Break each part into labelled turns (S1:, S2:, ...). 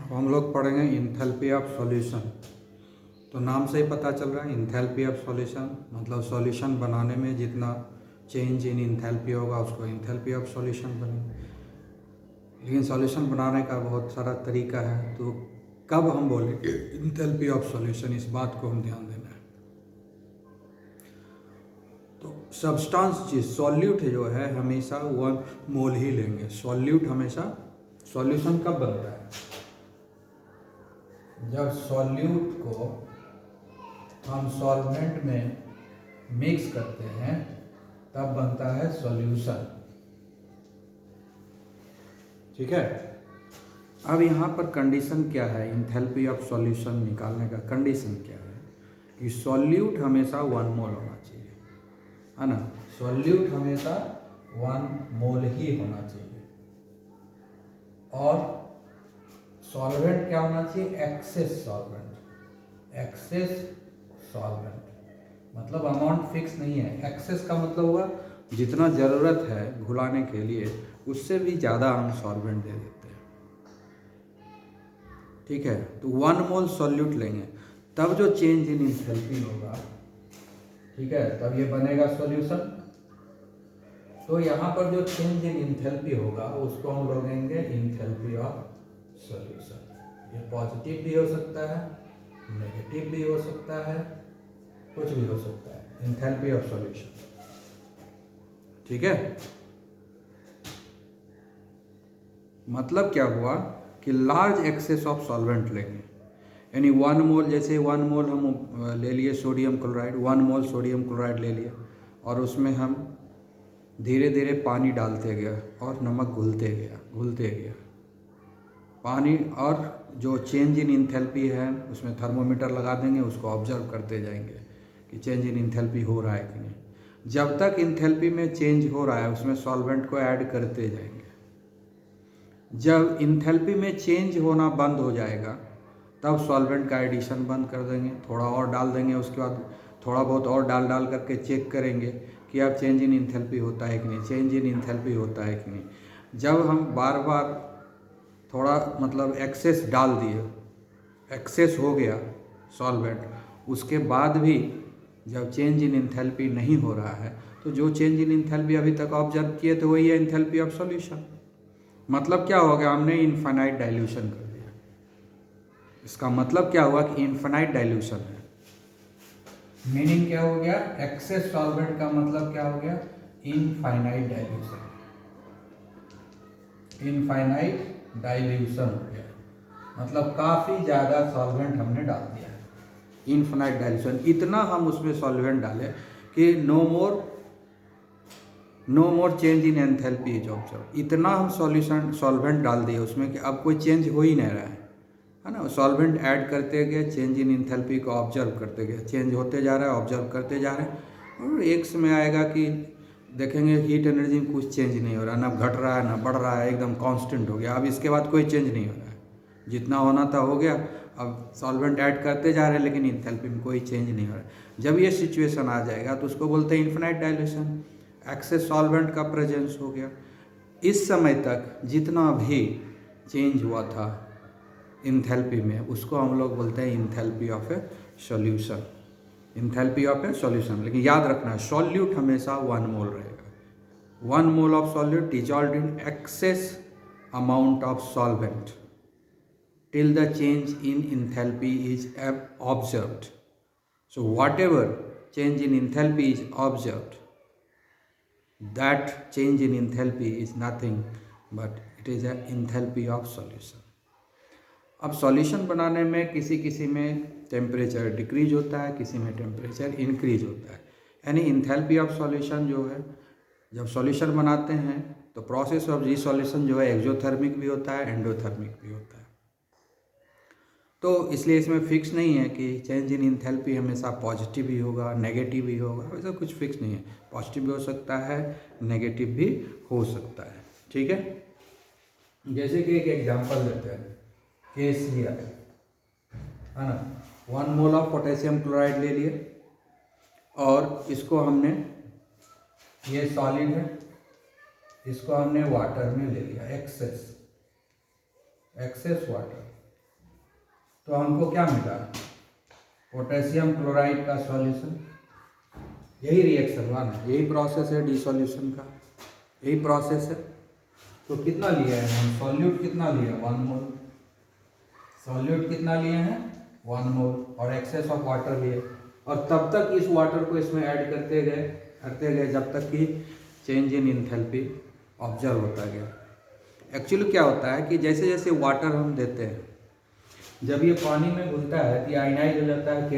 S1: अब हम लोग पढ़ेंगे इंथैल्पी ऑफ सॉल्यूशन। तो नाम से ही पता चल रहा है इंथैल्पी ऑफ सॉल्यूशन मतलब सॉल्यूशन बनाने में जितना चेंज इन इंथैल्पी होगा उसको इंथैल्पी ऑफ सॉल्यूशन बनेगा। लेकिन सॉल्यूशन बनाने का बहुत सारा तरीका है, तो कब हम बोलेंगे इंथैल्पी ऑफ सॉल्यूशन, इस बात को हम ध्यान देना है। तो सब्सटेंस चीज सॉल्यूट जो है हमेशा 1 मोल ही लेंगे। सॉल्यूट हमेशा सॉल्यूशन कब बनता है? जब सॉल्यूट को हम सॉल्वेंट में मिक्स करते हैं तब बनता है सॉल्यूशन। ठीक है। अब यहाँ पर कंडीशन क्या है इंथैल्पी ऑफ सॉल्यूशन निकालने का? कंडीशन क्या है कि सॉल्यूट हमेशा 1 मोल होना चाहिए, है ना। सॉल्यूट हमेशा 1 मोल ही होना चाहिए और सॉल्वेंट क्या होना चाहिए? Excess solvent. एक्सेस सॉल्वेंट मतलब अमाउंट फिक्स नहीं है। एक्सेस का मतलब हुआ जितना ज़रूरत है घुलाने के लिए उससे भी ज़्यादा हम सॉल्वेंट दे देते हैं। ठीक है। तो 1 मोल सॉल्यूट लेंगे तब जो चेंज इन इंथैल्पी होगा, ठीक है, तब ये बनेगा सॉल्यूशन। तो यहाँ पर जो चेंज इन इंथैल्पी होगा उसको हम लोग लेंगे इंथैल्पी ऑफ सॉल्यूशन। ये पॉजिटिव भी हो सकता है, नेगेटिव भी हो सकता है, कुछ भी हो सकता है। इंथैल्पी ऑफ सॉल्यूशन, ठीक है। मतलब क्या हुआ कि लार्ज एक्सेस ऑफ सॉल्वेंट लेंगे, यानी 1 मोल, जैसे 1 मोल हम ले लिए सोडियम क्लोराइड, 1 मोल सोडियम क्लोराइड ले लिया और उसमें हम धीरे धीरे पानी डालते गया और नमक घुलते गया पानी। और जो चेंज इन इंथैल्पी है उसमें थर्मोमीटर लगा देंगे, उसको ऑब्जर्व करते जाएंगे कि चेंज इन इंथैल्पी हो रहा है कि नहीं। जब तक इंथैल्पी में चेंज हो रहा है उसमें सॉल्वेंट को ऐड करते जाएंगे। जब इंथैल्पी में चेंज होना बंद हो जाएगा तब सॉल्वेंट का एडिशन बंद कर देंगे, थोड़ा और डाल देंगे, उसके बाद थोड़ा बहुत और डाल करके चेक करेंगे कि अब चेंज इन इंथैल्पी होता है कि नहीं, चेंज इन इंथैल्पी होता है कि नहीं। जब हम बार बार थोड़ा मतलब एक्सेस डाल दिए, एक्सेस हो गया सॉल्वेंट, उसके बाद भी जब चेंज इन इंथैल्पी नहीं हो रहा है तो जो चेंज इन इंथैल्पी अभी तक ऑब्जर्व किए थे वही है इंथैल्पी ऑफ सॉल्यूशन। मतलब क्या हो गया? हमने इनफाइनाइट डाइल्यूशन कर दिया। इसका मतलब क्या हुआ कि इनफाइनाइट डाइल्यूशन है। मीनिंग क्या हो गया? एक्सेस सॉल्वेंट का मतलब क्या हो गया? Infinite dilution. इनफाइनाइट डाइल्यूशन हो गया मतलब काफ़ी ज़्यादा सॉल्वेंट हमने डाल दिया है। इनफाइनाइट डाइल्यूशन, इतना हम उसमें सॉल्वेंट डालें कि no more change in enthalpy is observe. इतना हम सॉल्वेंट डाल दिए उसमें कि अब कोई चेंज हो ही नहीं रहा है ना। सॉल्वेंट ऐड करते गए, चेंज इन एंथैल्पी को ऑब्जर्व करते गए, चेंज होते जा रहा है, ऑब्जर्व करते जा रहे हैं और एक समय आएगा कि देखेंगे हीट एनर्जी में कुछ चेंज नहीं हो रहा, ना घट रहा है ना बढ़ रहा है, एकदम कांस्टेंट हो गया। अब इसके बाद कोई चेंज नहीं हो रहा है, जितना होना था हो गया। अब सॉल्वेंट ऐड करते जा रहे हैं लेकिन एंथैल्पी में कोई चेंज नहीं हो रहा है। जब ये सिचुएशन आ जाएगा तो उसको बोलते हैं इनफिनाइट डाइल्यूशन। एक्सेस सॉल्वेंट का प्रेजेंस हो गया। इस समय तक जितना भी चेंज हुआ था इंथैल्पी में उसको हम लोग बोलते हैं enthalpy of A solution. Enthalpy of A solution. लेकिन याद रखना है सॉल्यूट हमेशा 1 मोल रहेगा। 1 mole of solute dissolved in excess amount of solvent till the change in enthalpy is observed. So whatever change in enthalpy is observed, that change in enthalpy is nothing but it is an enthalpy of solution. अब solution बनाने में किसी में temperature decrease होता है, किसी में temperature increase होता है। यानी इंथैल्पी ऑफ सॉल्यूशन जो है, जब सॉल्यूशन बनाते हैं तो प्रोसेस ऑफ रिसॉल्यूशन जो है एक्सोथर्मिक भी होता है, एंडोथर्मिक भी होता है। तो इसलिए इसमें फिक्स नहीं है कि चेंज इन इंथैल्पी हमेशा पॉजिटिव ही होगा, नेगेटिव ही होगा, वैसा कुछ फिक्स नहीं है। पॉजिटिव भी हो सकता है, नेगेटिव भी हो सकता है। ठीक है। जैसे कि एक एग्जांपल लेते हैं, KCl है ना। 1 मोल ऑफ पोटेशियम क्लोराइड ले लिए और इसको हमने, ये सॉलिड है, इसको हमने वाटर में ले लिया, एक्सेस वाटर। तो हमको क्या मिला, पोटेशियम क्लोराइड का सॉल्यूशन। यही रिएक्शन वन है, यही प्रोसेस है डिसॉल्यूशन का, यही प्रोसेस है। तो कितना लिया है हम, सॉल्यूट कितना लिया, 1 मोल। सॉल्यूट कितना लिए हैं, 1 मोल, और एक्सेस ऑफ वाटर लिए, और तब तक इस वाटर को इसमें ऐड करते गए जब तक कि चेंज इन इंथैल्पी ऑब्जर्व होता गया। एक्चुअली क्या होता है कि जैसे जैसे वाटर हम देते हैं, जब ये पानी में घुलता है तो ये आयनाइज हो जाता है, K+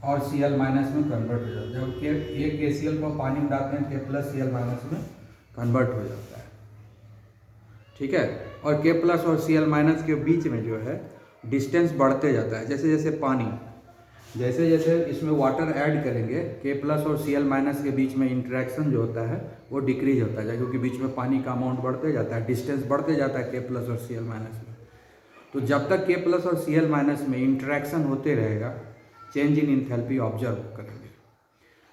S1: और Cl- में कन्वर्ट हो जाता है। जब एक KCl को पानी में डालते हैं K+ Cl- में कन्वर्ट हो जाता है, ठीक है। और K+ और Cl- के बीच में जो है डिस्टेंस बढ़ते जाता है, जैसे जैसे पानी, जैसे जैसे इसमें वाटर ऐड करेंगे K+ और Cl- के बीच में इंटरेक्शन जो होता है वो डिक्रीज होता है, क्योंकि बीच में पानी का अमाउंट बढ़ते जाता है, डिस्टेंस बढ़ते जाता है K+ और Cl- में। तो जब तक K+ और Cl- में इंटरेक्शन होते रहेगा, चेंज इन इंथैल्पी ऑब्जर्व करेंगे।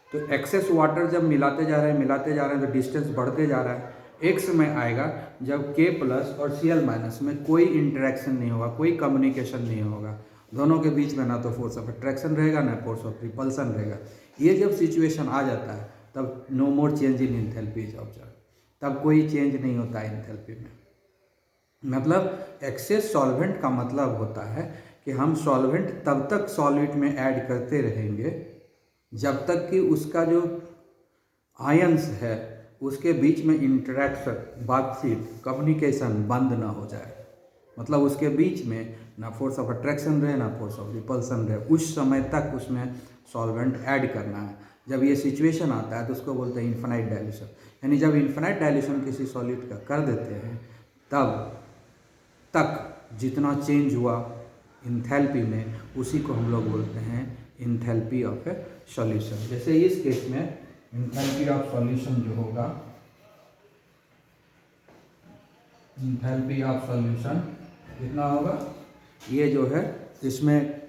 S1: तो एक्सेस वाटर जब मिलाते जा रहे हैं तो डिस्टेंस बढ़ते जा रहा है। एक समय आएगा जब K+ और Cl- में कोई इंटरेक्शन नहीं होगा, कोई कम्युनिकेशन नहीं होगा, दोनों के बीच में ना तो फोर्स ऑफ अट्रैक्शन रहेगा ना फोर्स ऑफ रिपल्सन रहेगा। ये जब सिचुएशन आ जाता है तब no more change in enthalpy is observe, तब कोई चेंज नहीं होता है इंथैल्पी में। मतलब एक्सेस सॉल्वेंट का मतलब होता है कि हम सॉल्वेंट तब तक सॉलिड में ऐड करते रहेंगे जब तक कि उसका जो आयंस है उसके बीच में इंटरेक्शन, बातचीत, कम्युनिकेशन बंद ना हो जाए। मतलब उसके बीच में ना फोर्स ऑफ अट्रैक्शन रहे ना फोर्स ऑफ रिपल्सन रहे, उस समय तक उसमें सॉल्वेंट ऐड करना है। जब ये सिचुएशन आता है तो उसको बोलते हैं इन्फिनाइट डाइल्यूशन। यानी जब इन्फिनाइट डाइल्यूशन किसी सॉलिड का कर देते हैं तब तक जितना चेंज हुआ इंथैल्पी में उसी को हम लोग बोलते हैं इंथैल्पी ऑफ ए सॉल्यूशन। जैसे इस केस में इंथैल्पी ऑफ सॉल्यूशन जो होगा, इंथैल्पी ऑफ सॉल्यूशन कितना होगा, ये जो है इसमें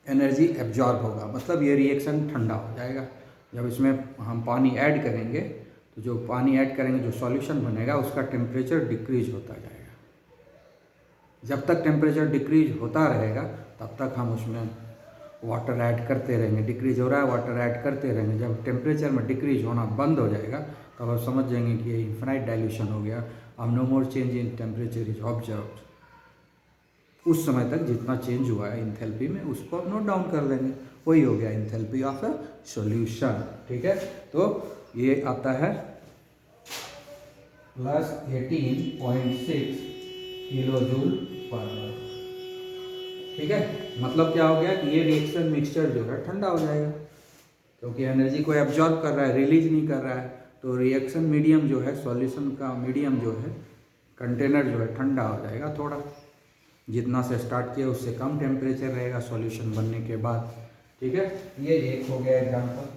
S1: एनर्जी एब्जॉर्ब होगा, मतलब ये रिएक्शन ठंडा हो जाएगा। जब इसमें हम पानी ऐड करेंगे तो जो पानी ऐड करेंगे, जो सॉल्यूशन बनेगा उसका टेम्परेचर डिक्रीज होता जाएगा। जब तक टेम्परेचर डिक्रीज होता रहेगा तब तक हम उसमें वाटर ऐड करते रहेंगे, डिक्रीज हो रहा है वाटर ऐड करते रहेंगे। जब टेम्परेचर में डिक्रीज होना बंद हो जाएगा तब आप समझ जाएंगे कि ये इन्फिनाइट डाइल्यूशन हो गया, अब no more change in temperature is observed. उस समय तक जितना चेंज हुआ है इंथैल्पी में उसको आप नोट डाउन कर लेंगे, वही हो गया इंथैल्पी ऑफ अ सॉल्यूशन, ठीक है। तो ये आता है +18.6 किलोजूल पर मोल, ठीक है। मतलब क्या हो गया कि ये रिएक्शन मिक्सचर जो है ठंडा हो जाएगा, क्योंकि एनर्जी को एब्जॉर्ब कर रहा है, रिलीज नहीं कर रहा है। तो रिएक्शन मीडियम जो है, सॉल्यूशन का मीडियम जो है, कंटेनर जो है ठंडा हो जाएगा थोड़ा, जितना से स्टार्ट किया उससे कम टेम्परेचर रहेगा सॉल्यूशन बनने के बाद, ठीक है। ये एक हो गया एग्जाम्पल,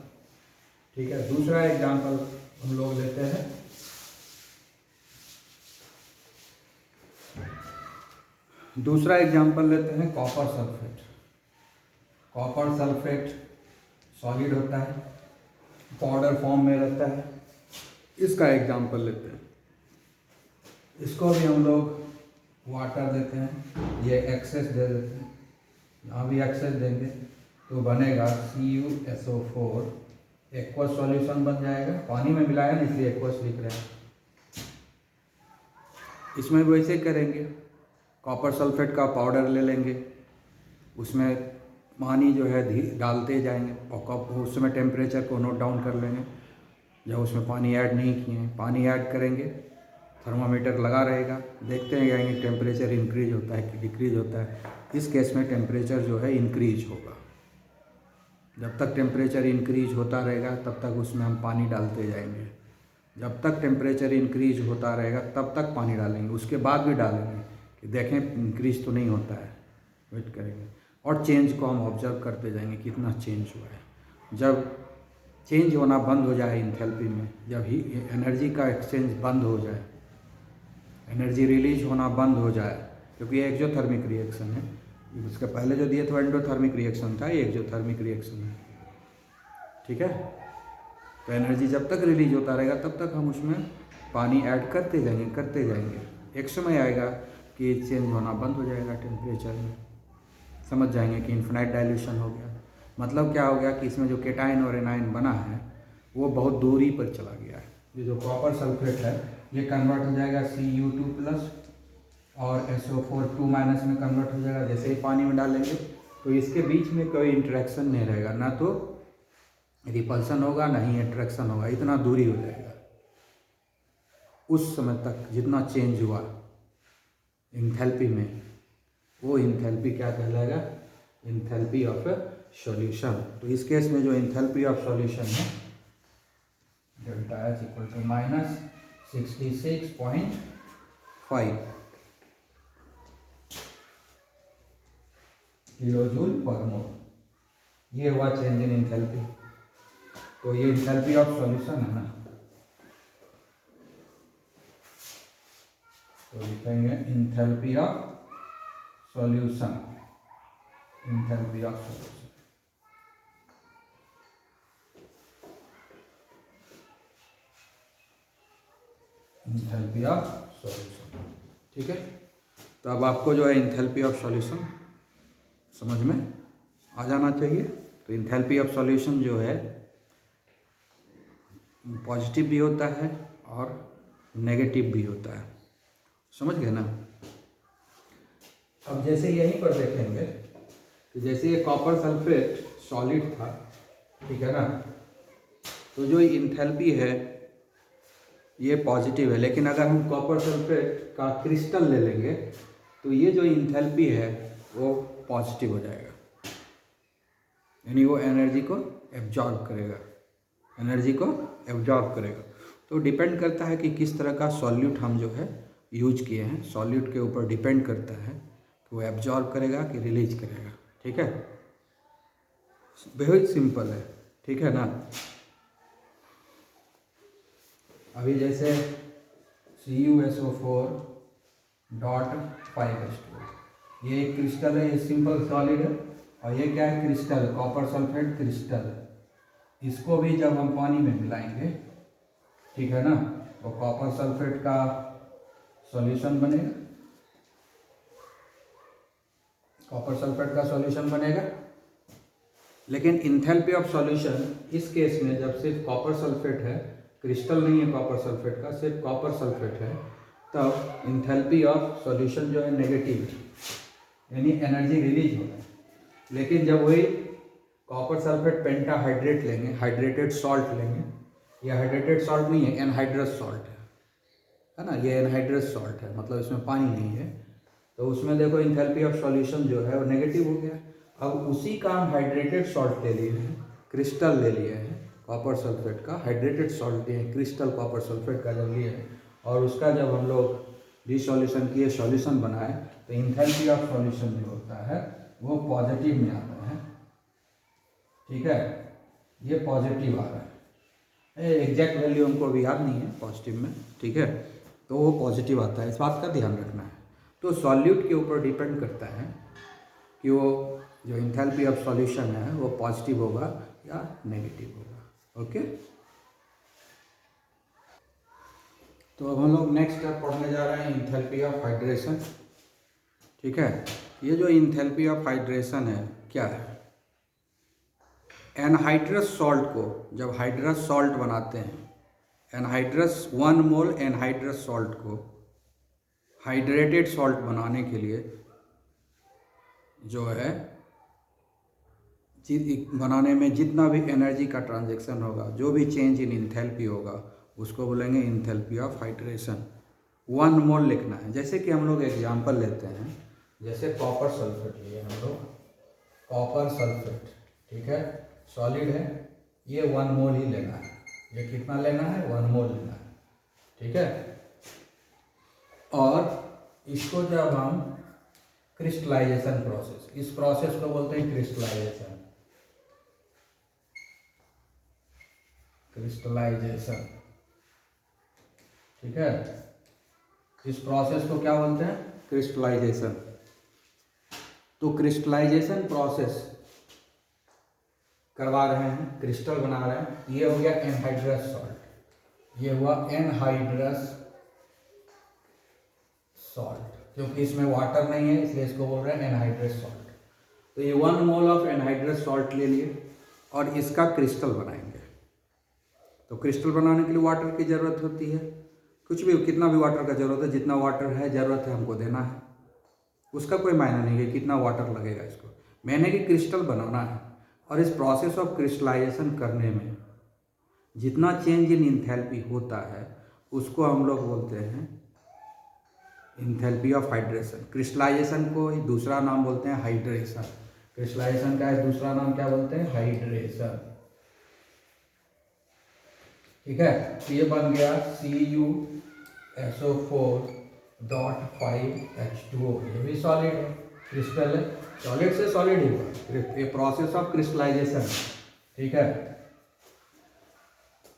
S1: ठीक है। दूसरा एग्जाम्पल हम लोग लेते हैं, दूसरा एग्जाम्पल लेते हैं copper sulphate. Copper sulphate solid होता है, पाउडर फॉर्म में रहता है। इसका एग्जाम्पल लेते हैं, इसको भी हम लोग वाटर देते हैं, ये एक्सेस दे देते हैं, यहाँ भी एक्सेस देंगे तो बनेगा CuSO4, एक्वस सॉल्यूशन बन जाएगा। पानी में मिलाया ना इसलिए एक्वस लिख रहे हैं। इसमें वैसे करेंगे, कॉपर सल्फेट का पाउडर ले लेंगे, उसमें पानी जो है डालते जाएंगे और उसमें टेम्परेचर को नोट डाउन कर लेंगे। जब उसमें पानी ऐड नहीं किए, पानी ऐड करेंगे, थर्मामीटर लगा रहेगा, देखते हैं जाएंगे टेम्परेचर इंक्रीज होता है कि डिक्रीज होता है। इस केस में टेम्परेचर जो है इंक्रीज होगा। जब तक टेम्परेचर इंक्रीज होता रहेगा तब तक उसमें हम पानी डालते जाएंगे। जब तक टेम्परेचर इंक्रीज होता रहेगा तब तक पानी डालेंगे, उसके बाद भी डालेंगे कि देखें इंक्रीज तो नहीं होता है, वेट करेंगे। और चेंज को हम ऑब्जर्व करते जाएंगे कितना चेंज हुआ है। जब चेंज होना बंद हो जाए इंथैल्पी में, जब ही एनर्जी का एक्सचेंज बंद हो जाए, एनर्जी रिलीज होना बंद हो जाए, क्योंकि ये एक्सोथर्मिक रिएक्शन है, उसके पहले जो दिए थे एंडोथर्मिक रिएक्शन था, ये एक्सोथर्मिक रिएक्शन है, ठीक है। तो एनर्जी जब तक रिलीज होता रहेगा तब तक हम उसमें पानी ऐड करते जाएंगे। एक समय आएगा कि चेंज होना बंद हो जाएगा टेम्परेचर में। समझ जाएंगे कि इन्फिनाइट डाइल्यूशन हो गया। मतलब क्या हो गया कि इसमें जो केटाइन और एनाइन बना है वो बहुत दूरी पर चला गया है। ये जो कॉपर सल्फेट है ये कन्वर्ट हो जाएगा Cu2+ और SO4 2- में कन्वर्ट हो जाएगा। जैसे ही पानी में डालेंगे तो इसके बीच में कोई इंटरेक्शन नहीं रहेगा, ना तो रिपल्सन होगा ना ही अट्रैक्शन होगा, इतना दूरी हो जाएगा। उस समय तक जितना चेंज हुआ इंथैल्पी में, वो इंथैल्पी क्या कहलाएगा? Enthalpy of solution. तो इस केस में जो इंथैल्पी ऑफ सॉल्यूशन है delta H equal to -66.5 kilojoule per mole. ये हुआ चेंज इन इंथैल्पी। तो ये इंथैल्पी ऑफ सॉल्यूशन है ना, तो लिखेंगे enthalpy of solution, enthalpy of solution. Enthalpy of solution, ठीक है। तो अब आपको जो है इंथैल्पी ऑफ सॉल्यूशन समझ में आ जाना चाहिए। तो इंथैल्पी ऑफ सॉल्यूशन जो है पॉजिटिव भी होता है और नेगेटिव भी होता है, समझ गए ना। अब जैसे यहीं पर देखेंगे कि जैसे ये कॉपर सल्फेट सॉलिड था, ठीक है ना, तो जो इंथैल्पी है ये पॉजिटिव है। लेकिन अगर हम कॉपर सल्फेट का क्रिस्टल ले लेंगे तो ये जो इंथैल्पी है वो पॉजिटिव हो जाएगा, यानी वो एनर्जी को एब्जॉर्ब करेगा, एनर्जी को एब्जॉर्ब करेगा। तो डिपेंड करता है कि किस तरह का सॉल्यूट हम जो है यूज किए हैं, सॉल्यूट के ऊपर डिपेंड करता है कि वो एब्जॉर्ब करेगा कि रिलीज करेगा, ठीक है। बहुत सिंपल है, ठीक है ना। अभी जैसे CuSO4.5H2, ये एक क्रिस्टल है, ये सिंपल सॉलिड है, और ये क्या है? Crystal, copper sulphate crystal. इसको भी जब हम पानी में मिलाएंगे, ठीक है ना, तो कॉपर सल्फेट का सॉल्यूशन बनेगा, कॉपर सल्फेट का सॉल्यूशन बनेगा। लेकिन इंथैल्पी ऑफ सॉल्यूशन इस केस में जब सिर्फ कॉपर सल्फेट है, क्रिस्टल नहीं है कॉपर सल्फेट का, सिर्फ कॉपर सल्फेट है, तब इंथैल्पी ऑफ सॉल्यूशन जो है नेगेटिव है, यानी एनर्जी रिलीज हो रहा है। लेकिन जब वही कॉपर सल्फेट पेंटाहाइड्रेट लेंगे, हाइड्रेटेड सॉल्ट लेंगे, यह हाइड्रेटेड सॉल्ट नहीं है, एनहाइड्रस सॉल्ट है ना, ये एनहाइड्रस सॉल्ट है, मतलब इसमें पानी नहीं है, तो उसमें देखो इंथैल्पी ऑफ सॉल्यूशन जो है वो नेगेटिव हो गया। अब उसी का हम हाइड्रेटेड सॉल्ट ले लिए हैं, क्रिस्टल ले लिए हैं, कॉपर सल्फेट का हाइड्रेटेड सॉल्ट लिए हैं, क्रिस्टल कॉपर सल्फेट का जब लिए हैं, और उसका जब हम लोग डिसॉल्यूशन किए, सॉल्यूशन बनाए, तो इंथैल्पी ऑफ सॉल्यूशन जो होता है वो पॉजिटिव में आता है, ठीक है, ये पॉजिटिव आ रहा है। एग्जैक्ट वैल्यू हमको अभी याद नहीं है पॉजिटिव में, ठीक है, तो वो पॉजिटिव आता है, इस बात का ध्यान रखना है। तो सॉल्यूट के ऊपर डिपेंड करता है कि वो जो इंथैल्पी ऑफ सॉल्यूशन है वो पॉजिटिव होगा या नेगेटिव होगा, ओके। तो अब हम लोग नेक्स्ट स्टेप पढ़ने जा रहे हैं इंथैल्पी ऑफ हाइड्रेशन, ठीक है। ये जो इंथैल्पी ऑफ हाइड्रेशन है क्या है? एनहाइड्रस सॉल्ट को जब हाइड्रस सॉल्ट बनाते हैं, एनहाइड्रस 1 मोल एनहाइड्रस सॉल्ट को हाइड्रेटेड सॉल्ट बनाने के लिए जो है बनाने में जितना भी एनर्जी का ट्रांजैक्शन होगा, जो भी चेंज इन इंथैल्पी होगा, उसको बोलेंगे इंथैल्पी ऑफ हाइड्रेशन। 1 मोल लिखना है। जैसे कि हम लोग एग्जांपल लेते हैं, जैसे कॉपर सल्फेट लिए हम लोग, कॉपर सल्फेट, ठीक है, सॉलिड है, ये 1 मोल ही लेना है। ये कितना लेना है? 1 मोल लेना है, ठीक है। और इसको जब हम क्रिस्टलाइजेशन प्रोसेस, इस प्रोसेस को बोलते हैं क्रिस्टलाइजेशन, क्रिस्टलाइजेशन, ठीक है। इस प्रोसेस को क्या बोलते हैं? क्रिस्टलाइजेशन। तो क्रिस्टलाइजेशन प्रोसेस करवा रहे हैं, क्रिस्टल बना रहे हैं, ये हो गया एनहाइड्रस सॉल्ट, ये हुआ एनहाइड्रस सॉल्ट, क्योंकि इसमें वाटर नहीं है इसलिए इसको बोल रहे हैं एनहाइड्रस सॉल्ट। तो ये 1 मोल ऑफ एनहाइड्रस सॉल्ट ले लिए और इसका क्रिस्टल बनाएंगे। तो क्रिस्टल बनाने के लिए वाटर की ज़रूरत होती है, कुछ भी कितना भी वाटर का ज़रूरत है, जितना वाटर है ज़रूरत है हमको देना है, उसका कोई मायना नहीं है कितना वाटर लगेगा। इसको मैंने कि क्रिस्टल बनाना है और इस प्रोसेस ऑफ क्रिस्टलाइजेशन करने में जितना चेंज इन इंथैल्पी होता है उसको हम लोग बोलते हैं इंथैल्पी ऑफ हाइड्रेशन। क्रिस्टलाइजेशन को दूसरा नाम बोलते हैं हाइड्रेशन। क्रिस्टलाइजेशन का दूसरा नाम क्या बोलते हैं? हाइड्रेशन। ठीक है, तो ये बन गया CuSO4.5H2O। ये भी सॉलिड है, क्रिस्टल है, सॉलिड से सॉलिड ही हुआ, ये प्रोसेस ऑफ क्रिस्टलाइजेशन। ठीक है,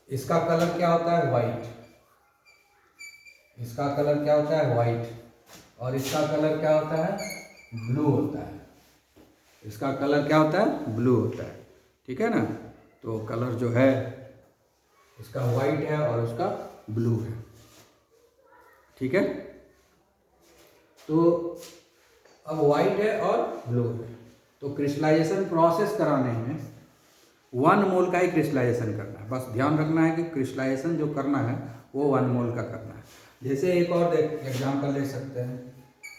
S1: इसका कलर क्या होता है? वाइट। इसका कलर क्या होता है? वाइट। और इसका कलर क्या होता है? ब्लू होता है। इसका कलर क्या होता है? ब्लू होता है। ठीक है ना, तो कलर जो है इसका वाइट है और उसका ब्लू है। ठीक है, तो अब वाइट है और ब्लू है, तो क्रिस्टलाइजेशन प्रोसेस कराने में 1 मोल का ही क्रिस्टलाइजेशन करना है। बस ध्यान रखना है कि क्रिस्टलाइजेशन जो करना है वो 1 मोल का करना है। जैसे एक और एग्जांपल ले सकते हैं,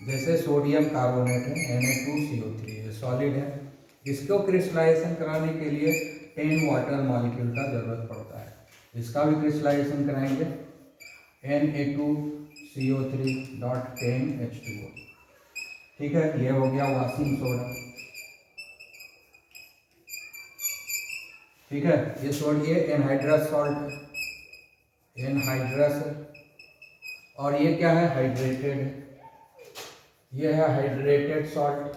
S1: जैसे सोडियम कार्बोनेट है Na2CO3, ये सॉलिड है, इसको क्रिस्टलाइजेशन कराने के लिए 10 वाटर मॉलिक्यूल का जरूरत पड़ता है। इसका भी क्रिस्टलाइजेशन कराएंगे Na2CO3.10H2O। ठीक है, ये हो गया वाशिंग सोडा। ठीक है, ये छोड़िए एनहाइड्रस सॉल्ट है, एनहाइड्रस है, और ये क्या है? हाइड्रेटेड है, ये है हाइड्रेटेड सॉल्ट,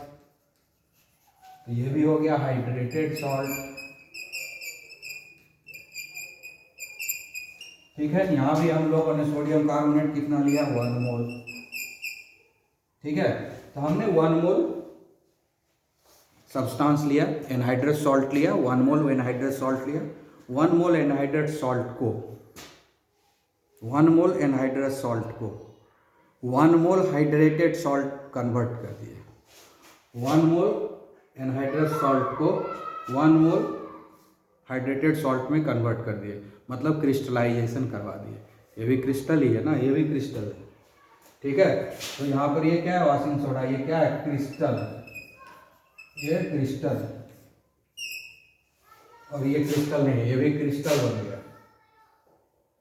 S1: तो ये भी हो गया हाइड्रेटेड सॉल्ट। ठीक है, यहाँ भी हम लोगों ने सोडियम कार्बोनेट कितना लिया? 1 मोल। ठीक है, तो हमने 1 मोल सब्सटेंस लिया, एनहाइड्रस सॉल्ट लिया, 1 मोल एनहाइड्रस सॉल्ट लिया, 1 मोल एनहाइड्रस सॉल्ट को 1 मोल एनहाइड्रस सॉल्ट को 1 मोल हाइड्रेटेड सॉल्ट कन्वर्ट कर दिए। 1 मोल एनहाइड्रस सॉल्ट को 1 मोल हाइड्रेटेड सॉल्ट में कन्वर्ट कर दिए, मतलब क्रिस्टलाइजेशन करवा दिए। ये भी क्रिस्टल ही है ना, ये भी क्रिस्टल है। ठीक है, तो यहाँ पर ये क्या है? Washing soda. ये क्या है? क्रिस्टल। ये क्रिस्टल, और ये क्रिस्टल नहीं है, ये भी क्रिस्टल बन गया।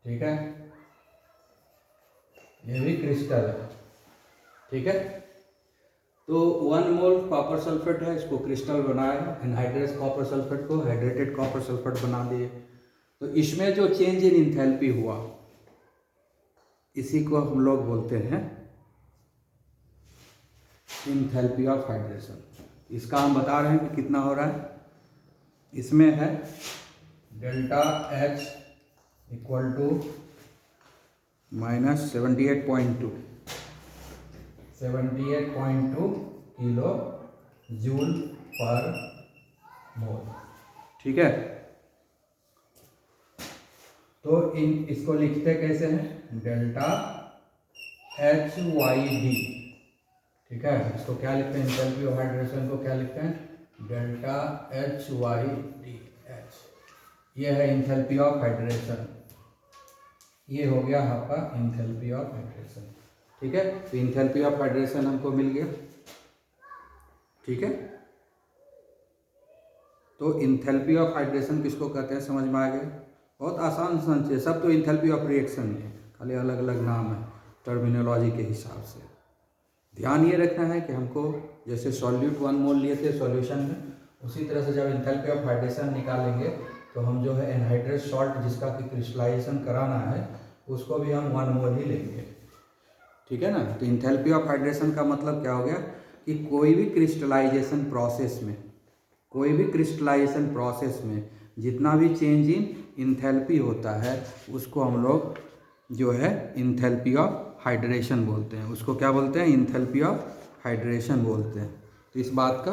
S1: ठीक है, ये भी क्रिस्टल है। ठीक है, तो 1 मोल कॉपर सल्फेट है, इसको क्रिस्टल बनाया, एनहाइड्रस कॉपर सल्फेट को हाइड्रेटेड कॉपर सल्फेट बना दिए। तो इसमें जो चेंज इन इंथैल्पी हुआ इसी को हम लोग बोलते हैं इंथैल्पी ऑफ हाइड्रेशन। इसका हम बता रहे हैं कि कितना हो रहा है। इसमें है delta H equal to minus 78.2 kilo joule पर मोल। ठीक है, तो इसको लिखते कैसे हैं? Delta HYD। ठीक है, इसको क्या लिखते हैं? इंथैल्पी ऑफ हाइड्रेशन को क्या लिखते हैं? Delta HYDH। ये है इंथैल्पी ऑफ हाइड्रेशन। ये हो गया आपका इंथैल्पी ऑफ हाइड्रेशन। ठीक है, तो इंथैल्पी ऑफ हाइड्रेशन हमको मिल गया। ठीक है, तो इंथैल्पी ऑफ हाइड्रेशन किसको कहते हैं समझ में आ गया? बहुत आसान समझिए, सब तो इंथैल्पी ऑफ रिएक्शन है, खाली अलग अलग नाम है टर्मिनोलॉजी के हिसाब से। ध्यान ये रखना है कि हमको जैसे सॉल्यूट 1 मोल लिए थे सॉल्यूशन में, उसी तरह से जब इंथैल्पी ऑफ हाइड्रेशन निकालेंगे तो हम जो है एनहाइड्रस सॉल्ट जिसका कि क्रिस्टलाइजेशन कराना है उसको भी हम 1 मोल ही लेंगे। ठीक है ना, तो इंथैल्पी ऑफ हाइड्रेशन का मतलब क्या हो गया कि कोई भी क्रिस्टलाइजेशन प्रोसेस में जितना भी चेंज इन इंथैल्पी होता है उसको हम लोग जो है इंथैल्पी ऑफ हाइड्रेशन बोलते हैं। उसको क्या बोलते हैं? इंथैल्पी ऑफ हाइड्रेशन बोलते हैं। तो इस बात का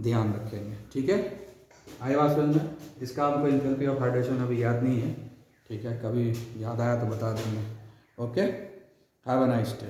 S1: ध्यान रखेंगे। ठीक है, आए बात समझ में? इसका हमको इंथैल्पी ऑफ हाइड्रेशन अभी याद नहीं है। ठीक है, कभी याद आया तो बता देंगे। Okay, have a nice day.